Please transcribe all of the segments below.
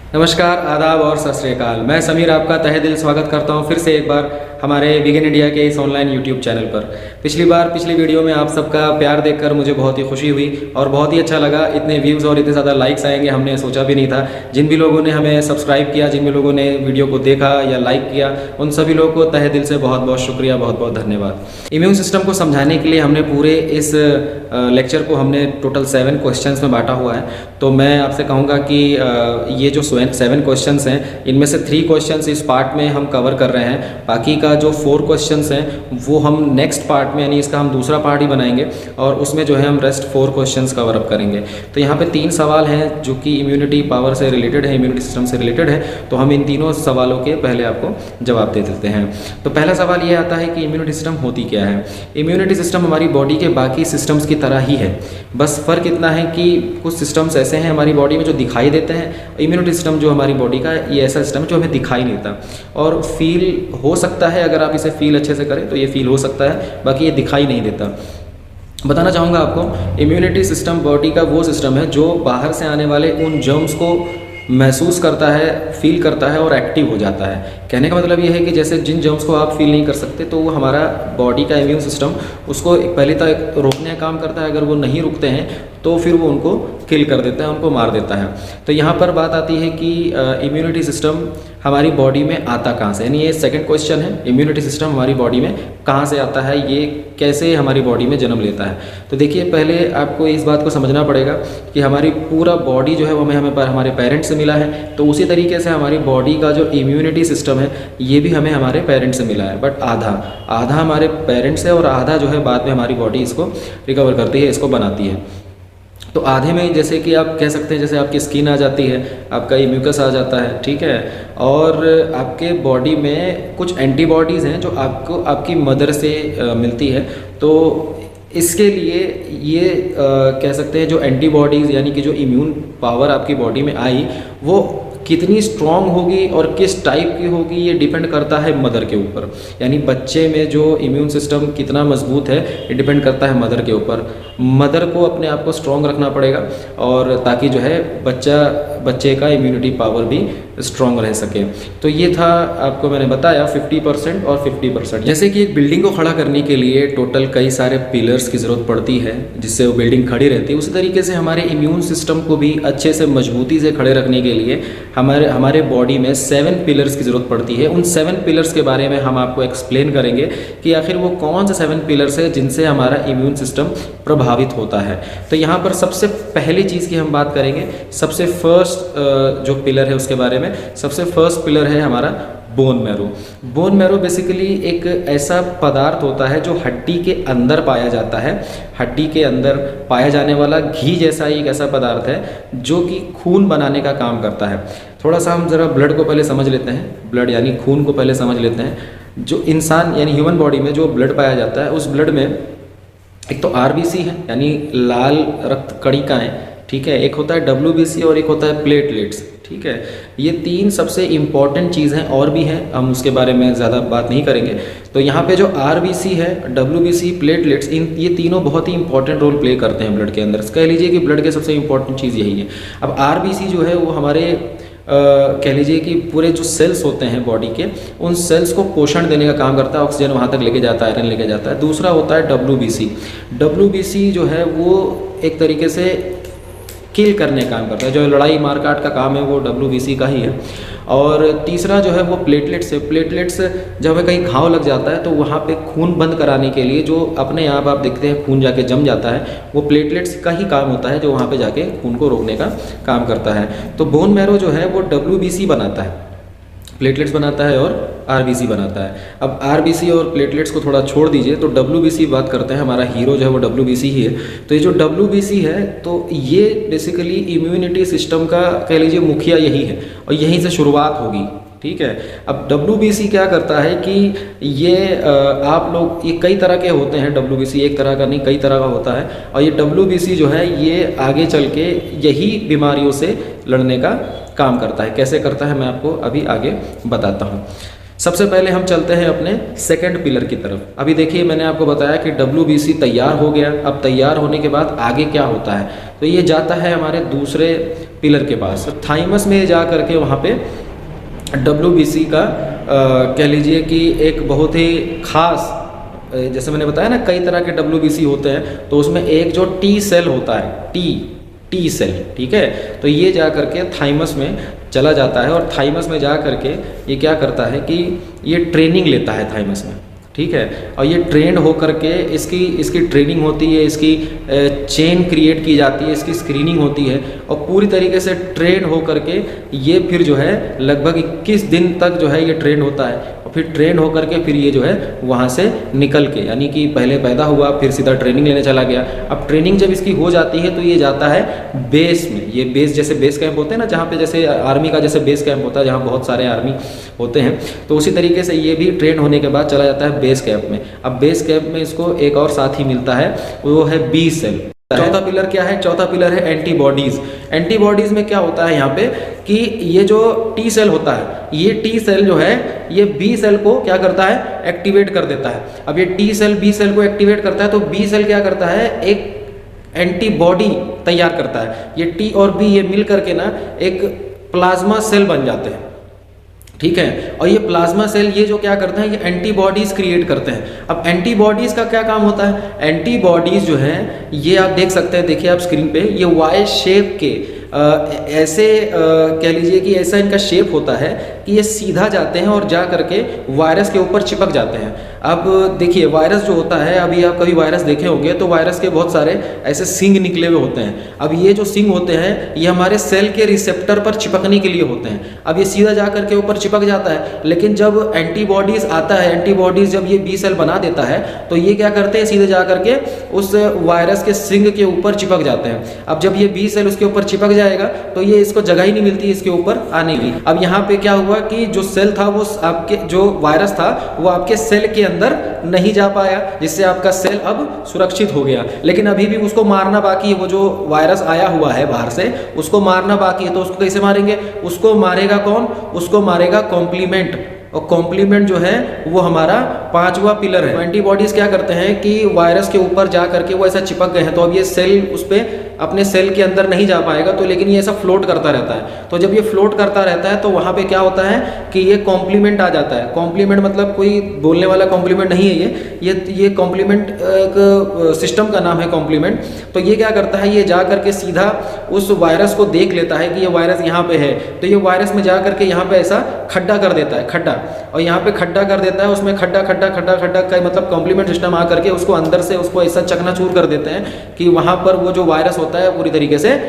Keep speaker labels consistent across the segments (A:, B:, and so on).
A: नमस्कार, आदाब और सत श्री अकाल। मैं समीर आपका तहे दिल स्वागत करता हूं फिर से एक बार हमारे बिगिन इंडिया के इस ऑनलाइन यूट्यूब चैनल पर। पिछली वीडियो में आप सबका प्यार देखकर मुझे बहुत ही खुशी हुई और बहुत ही अच्छा लगा। इतने व्यूज़ और इतने ज़्यादा लाइक्स आएंगे हमने सोचा भी नहीं था। जिन भी लोगों ने हमें सब्सक्राइब किया, जिन भी लोगों ने वीडियो को देखा या लाइक किया, उन सभी लोगों को तहे दिल से बहुत बहुत शुक्रिया, बहुत बहुत धन्यवाद। इम्यून सिस्टम को समझाने के लिए हमने पूरे इस लेक्चर को हमने टोटल 7 क्वेश्चंस में बांटा हुआ है। तो मैं आपसे कहूँगा कि ये जो 7 क्वेश्चंस हैं, इनमें से 3 क्वेश्चंस इस पार्ट में हम कवर कर रहे हैं। बाकी का जो 4 क्वेश्चंस हैं वो हम नेक्स्ट पार्ट में, यानी इसका हम दूसरा पार्ट ही बनाएंगे और उसमें जो है हम रेस्ट 4 क्वेश्चंस कवर अप करेंगे। तो यहाँ पे 3 सवाल हैं जो कि इम्यूनिटी पावर से रिलेटेड है, इम्यूनिटी सिस्टम से रिलेटेड है। तो हम इन तीनों सवालों के पहले आपको जवाब दे देते हैं। तो पहला सवाल ये आता है कि इम्यूनिटी सिस्टम होती क्या है। इम्यूनिटी सिस्टम हमारी बॉडी के बाकी सिस्टम्स की तरह ही है, बस फ़र्क इतना है कि कुछ सिस्टम्स ऐसे हैं हमारी बॉडी में जो दिखाई देते हैं। इम्यूनिटी सिस्टम जो हमारी बॉडी का ये ऐसा सिस्टम है जो हमें दिखाई नहीं देता और फील हो सकता है। अगर आप इसे फील अच्छे से करें तो ये फील हो सकता है, बाकी ये दिखाई नहीं देता। बताना चाहूँगा आपको, इम्यूनिटी सिस्टम बॉडी का वो सिस्टम है जो बाहर से आने वाले उन जर्म्स को महसूस करता है, फील करता है और एक्टिव हो जाता है। कहने का मतलब ये है कि जैसे जिन जर्म्स को आप फील नहीं कर सकते तो वो हमारा बॉडी का इम्यून सिस्टम उसको पहले तक रोकने का काम करता है। अगर वो नहीं रुकते हैं तो फिर वो उनको किल कर देता है, उनको मार देता है। तो यहाँ पर बात आती है कि इम्यूनिटी सिस्टम हमारी बॉडी में आता कहाँ से, यानी ये सेकंड क्वेश्चन है, इम्यूनिटी सिस्टम हमारी बॉडी में कहाँ से आता है, ये कैसे हमारी बॉडी में जन्म लेता है। तो देखिए, पहले आपको इस बात को समझना पड़ेगा कि हमारी पूरा बॉडी जो है वो हमारे पेरेंट्स से मिला है। तो उसी तरीके से हमारी बॉडी का जो इम्यूनिटी सिस्टम है ये भी हमें हमारे पेरेंट्स से मिला है, बट आधा हमारे पेरेंट्स से और आधा जो है बाद में हमारी बॉडी इसको रिकवर करती है, इसको बनाती है। तो आधे में जैसे कि आप कह सकते हैं, जैसे आपकी स्किन आ जाती है, आपका म्यूकस आ जाता है, ठीक है, और आपके बॉडी में कुछ एंटीबॉडीज़ हैं जो आपको आपकी मदर से मिलती है। तो इसके लिए ये कह सकते हैं जो एंटीबॉडीज़ यानी कि जो इम्यून पावर आपकी बॉडी में आई वो कितनी स्ट्रॉन्ग होगी और किस टाइप की होगी ये डिपेंड करता है मदर के ऊपर। यानी बच्चे में जो इम्यून सिस्टम कितना मजबूत है ये डिपेंड करता है मदर के ऊपर। मदर को अपने आप को स्ट्रॉन्ग रखना पड़ेगा और ताकि जो है बच्चे का इम्यूनिटी पावर भी स्ट्रॉन्ग रह सके। तो ये था, आपको मैंने बताया 50% और 50%। जैसे कि एक बिल्डिंग को खड़ा करने के लिए टोटल कई सारे पिलर्स की ज़रूरत पड़ती है जिससे वो बिल्डिंग खड़ी रहती है, उसी तरीके से हमारे इम्यून सिस्टम को भी अच्छे से मजबूती से खड़े रखने के लिए हमारे बॉडी में 7 पिलर्स की ज़रूरत पड़ती है। उन 7 पिलर्स के बारे में हम आपको एक्सप्लेन करेंगे कि आखिर वो कौन से 7 पिलर्स है जिनसे हमारा इम्यून सिस्टम प्रभावित होता है। तो यहाँ पर सबसे पहली चीज़ की हम बात करेंगे, सबसे फर्स्ट जो पिलर है उसके बारे में। सबसे फर्स्ट पिलर है हमारा bone marrow. Bone marrow basically एक ऐसा पदार्थ होता है जो हड्डी के अंदर पाया जाता है। हड्डी के अंदर पाया जाने वाला घी जैसा एक ऐसा पदार्थ है जो कि खून बनाने का काम करता है। थोड़ा सा हम ज़रा ब्लड को पहले समझ लेते हैं, ब्लड यानी खून को पहले समझ लेते हैं। जो इंसान यानी ह्यूमन बॉडी में जो ब्लड पाया जाता है उस ब्लड में एक तो RBC है यानी लाल रक्त कणिकाएँ, ठीक है, एक होता है WBC और एक होता है प्लेटलेट्स, ठीक है। ये 3 सबसे इम्पॉर्टेंट चीज़ हैं, और भी हैं, हम उसके बारे में ज़्यादा बात नहीं करेंगे। तो यहाँ पे जो RBC है, WBC, प्लेटलेट्स, ये तीनों बहुत ही इंपॉर्टेंट रोल प्ले करते हैं ब्लड के अंदर। कह लीजिए कि ब्लड के सबसे इम्पॉर्टेंट चीज़ यही है। अब RBC जो है वो हमारे कह लीजिए कि पूरे जो सेल्स होते हैं बॉडी के, उन सेल्स को पोषण देने का काम करता है, ऑक्सीजन वहाँ तक लेके जाता है, आयरन लेके जाता है। दूसरा होता है WBC जो है वो एक तरीके से किल करने का काम करता है, जो लड़ाई मारकाट का काम है वो WBC का ही है। और तीसरा जो है वो प्लेटलेट्स है। प्लेटलेट्स जब हमें कहीं घाव लग जाता है तो वहाँ पे खून बंद कराने के लिए जो अपने आप देखते हैं खून जाके जम जाता है, वो प्लेटलेट्स का ही काम होता है जो वहाँ पे जाके खून को रोकने का काम करता है। तो बोन मैरो जो है वो WBC बनाता है, प्लेटलेट्स बनाता है और RBC बनाता है। अब RBC और प्लेटलेट्स को थोड़ा छोड़ दीजिए तो WBC बात करते हैं। हमारा हीरो जो है वो WBC ही है। तो ये जो WBC है तो ये बेसिकली इम्यूनिटी सिस्टम का कह लीजिए मुखिया यही है और यहीं से शुरुआत होगी, ठीक है। अब WBC क्या करता है कि ये आप लोग, ये कई तरह के होते हैं WBC, एक तरह का नहीं कई तरह का होता है। और ये WBC जो है ये आगे चल के यही बीमारियों से लड़ने का काम करता है। कैसे करता है मैं आपको अभी आगे बताता हूँ। सबसे पहले हम चलते हैं अपने सेकंड पिलर की तरफ। अभी देखिए मैंने आपको बताया कि WBC तैयार हो गया। अब तैयार होने के बाद आगे क्या होता है, तो ये जाता है हमारे दूसरे पिलर के पास। थाइमस में जा करके वहाँ पे WBC का कह लीजिए कि एक बहुत ही खास, जैसे मैंने बताया ना कई तरह के WBC होते हैं, तो उसमें एक जो T सेल होता है, टी सेल, ठीक है। तो ये जा करके थाइमस में चला जाता है और थाइमस में जा करके ये क्या करता है कि ये ट्रेनिंग लेता है थाइमस में, ठीक है। और ये ट्रेंड हो करके इसकी ट्रेनिंग होती है, इसकी चेन क्रिएट की जाती है, इसकी स्क्रीनिंग होती है और पूरी तरीके से ट्रेन हो करके ये फिर जो है लगभग 21 दिन तक जो है ये ट्रेंड होता है। और फिर ट्रेंड हो करके फिर ये जो है वहाँ से निकल के, यानी कि पहले पैदा हुआ फिर सीधा ट्रेनिंग लेने चला गया। अब ट्रेनिंग जब इसकी हो जाती है तो ये जाता है बेस में। ये बेस, जैसे बेस कैंप होते हैं ना, जहाँ पे जैसे आर्मी का जैसे बेस कैंप होता है जहाँ बहुत सारे आर्मी होते हैं, तो उसी तरीके से ये भी ट्रेन होने के बाद चला जाता है बेस कैंप में। अब बेस कैंप में इसको एक और साथी मिलता है, वो है B सेल। चौथा पिलर क्या है? चौथा पिलर है एंटीबॉडीज। एंटीबॉडीज में क्या होता है यहाँ पे कि ये जो T सेल होता है, ये T सेल जो है ये B सेल को क्या करता है, एक्टिवेट कर देता है। अब ये T सेल B सेल को एक्टिवेट करता है तो B सेल क्या करता है, एक एंटीबॉडी तैयार करता है। ये T और B ये मिल करके ना एक प्लाज्मा सेल बन जाते हैं, ठीक है। और ये प्लाज्मा सेल ये जो क्या करते हैं, ये एंटीबॉडीज क्रिएट करते हैं। अब एंटीबॉडीज का क्या काम होता है? एंटीबॉडीज जो है ये आप देख सकते हैं, देखिए आप स्क्रीन पे, ये वाई शेप के ऐसे कह लीजिए कि ऐसा इनका शेप होता है कि ये सीधा जाते हैं और जा करके वायरस के ऊपर चिपक जाते हैं। अब देखिए वायरस जो होता है, अभी आप कभी वायरस देखे होंगे तो वायरस के बहुत सारे ऐसे सिंग निकले हुए होते हैं। अब ये जो सिंग होते हैं ये हमारे सेल के रिसेप्टर पर चिपकने के लिए होते हैं। अब ये सीधा जा करके ऊपर चिपक जाता है, लेकिन जब एंटीबॉडीज आता है, एंटीबॉडीज जब ये B सेल बना देता है तो ये क्या करते हैं, सीधे जा करके उस वायरस के सिंग के ऊपर चिपक जाते हैं। अब जब ये B सेल उसके ऊपर चिपक जाएगा तो ये इसको जगह ही नहीं मिलती इसके ऊपर आने की। अब यहाँ पे क्या हुआ कि जो सेल था वो आपके, जो वायरस था वो आपके सेल के अंदर नहीं जा पाया, जिससे आपका सेल अब सुरक्षित हो गया। लेकिन अभी भी उसको मारना बाकी है, वो जो वायरस आया हुआ है बाहर से उसको मारना बाकी है। तो उसको कैसे मारेंगे? उसको मारेगा कौन? उसको मारेगा कॉम्प्लीमेंट। और कॉम्प्लीमेंट जो है वो हमारा पांचवा पिलर है। एंटीबॉडीज क्या करते हैं कि वायरस के ऊपर जा करके वो ऐसा चिपक गए हैं, तो अब ये सेल उस पर अपने सेल के अंदर नहीं जा पाएगा, तो लेकिन ये ऐसा फ्लोट करता रहता है। तो जब ये फ्लोट करता रहता है तो वहाँ पे क्या होता है कि ये कॉम्प्लीमेंट आ जाता है। कॉम्प्लीमेंट मतलब कोई बोलने वाला कॉम्प्लीमेंट नहीं है, ये कॉम्प्लीमेंट एक सिस्टम का नाम है कॉम्प्लीमेंट। तो ये क्या करता है, ये जा करके सीधा उस वायरस को देख लेता है कि ये वायरस यहाँ पे है, तो ये वायरस में जा करके यहाँ पे ऐसा खड्डा कर देता है, खड्डा, और यहाँ पे खड्डा कर देता है। उसमें खड्डा खड्डा खड्डा खड्डा का मतलब कॉम्प्लीमेंट सिस्टम आ करके उसको अंदर से उसको ऐसा चकनाचूर कर देते हैं कि वहाँ पर वो जो वायरस होता है पूरी तरीके से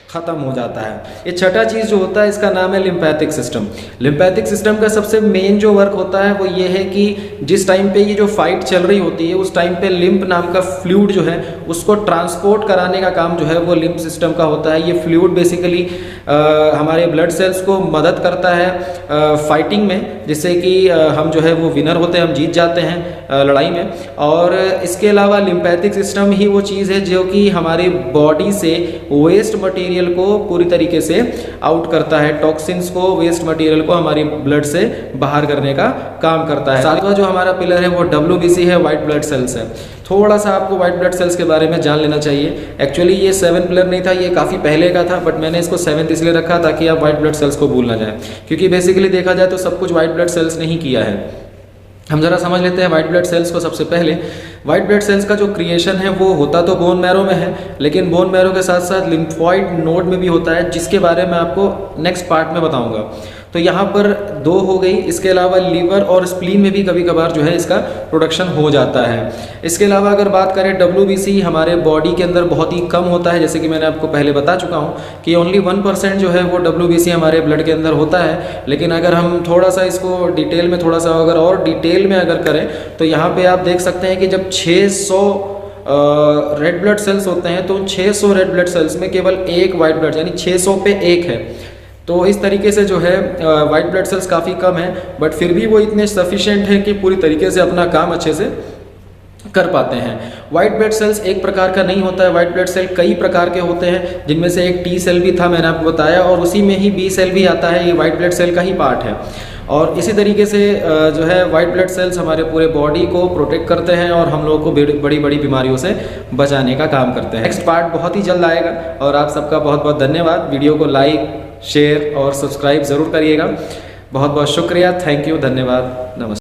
A: खत्म हो जाता है। ये छठा चीज़ जो होता है इसका नाम है लिम्फैटिक सिस्टम। लिम्फैटिक सिस्टम का सबसे मेन जो वर्क होता है वो ये है कि जिस टाइम पे ये जो फाइट चल रही होती है उस टाइम पे लिम्फ नाम का फ्लूइड जो है उसको ट्रांसपोर्ट कराने का काम जो है वो लिम्फ सिस्टम का होता है। ये फ्लूइड बेसिकली हमारे ब्लड सेल्स को मदद करता है फाइटिंग में, जिससे कि हम जो है वो विनर होते हैं, हम जीत जाते हैं लड़ाई में। और इसके अलावा लिम्फैटिक सिस्टम ही वो चीज़ है जो कि हमारी बॉडी से वेस्ट मटेरियल को पूरी तरीके से आउट करता है, टॉक्सिन्स को, वेस्ट मटेरियल को हमारी ब्लड से बाहर करने का काम करता है। सातवां जो हमारा पिलर है वो WBC है, वाइट ब्लड सेल्स है। थोड़ा सा आपको वाइट ब्लड सेल्स के बारे में जान लेना चाहिए। एक्चुअली ये 7 पिलर नहीं था, ये काफ़ी पहले का था, बट मैंने इसको 7th इसलिए रखा ताकि आप वाइट ब्लड सेल्स को भूल ना जाए, क्योंकि बेसिकली देखा जाए तो सब कुछ वाइट ब्लड सेल्स ने ही किया है। हम जरा समझ लेते हैं वाइट ब्लड सेल्स को। सबसे पहले वाइट ब्लड सेल्स का जो क्रिएशन है वो होता तो बोन मैरो में है, लेकिन बोन मैरो के साथ साथ लिम्फॉइड नोड में भी होता है, जिसके बारे में आपको नेक्स्ट पार्ट में बताऊंगा। तो यहाँ पर 2 हो गई। इसके अलावा लीवर और स्प्लीन में भी कभी कभार जो है इसका प्रोडक्शन हो जाता है। इसके अलावा अगर बात करें WBC हमारे बॉडी के अंदर बहुत ही कम होता है, जैसे कि मैंने आपको पहले बता चुका हूँ कि ओनली 1% जो है वो WBC हमारे ब्लड के अंदर होता है। लेकिन अगर हम थोड़ा सा इसको डिटेल में थोड़ा सा अगर और डिटेल में अगर करें तो यहाँ पे आप देख सकते हैं कि जब 600 रेड ब्लड सेल्स होते हैं तो 600 रेड ब्लड सेल्स में केवल एक वाइट ब्लड, यानी 600 पे 1 है। तो इस तरीके से जो है वाइट ब्लड सेल्स काफ़ी कम है, बट फिर भी वो इतने सफिशिएंट हैं कि पूरी तरीके से अपना काम अच्छे से कर पाते हैं। वाइट ब्लड सेल्स एक प्रकार का नहीं होता है, वाइट ब्लड सेल कई प्रकार के होते हैं, जिनमें से एक T सेल भी था मैंने आपको बताया, और उसी में ही B सेल भी आता है, ये वाइट ब्लड सेल का ही पार्ट है। और इसी तरीके से जो है वाइट ब्लड सेल्स हमारे पूरे बॉडी को प्रोटेक्ट करते हैं और हम लोगों को बड़ी बड़ी बीमारियों से बचाने का काम करते हैं। नेक्स्ट पार्ट बहुत ही जल्द आएगा और आप सबका बहुत बहुत धन्यवाद। वीडियो को लाइक, शेयर और सब्सक्राइब ज़रूर करिएगा। बहुत बहुत शुक्रिया, थैंक यू, धन्यवाद, नमस्ते।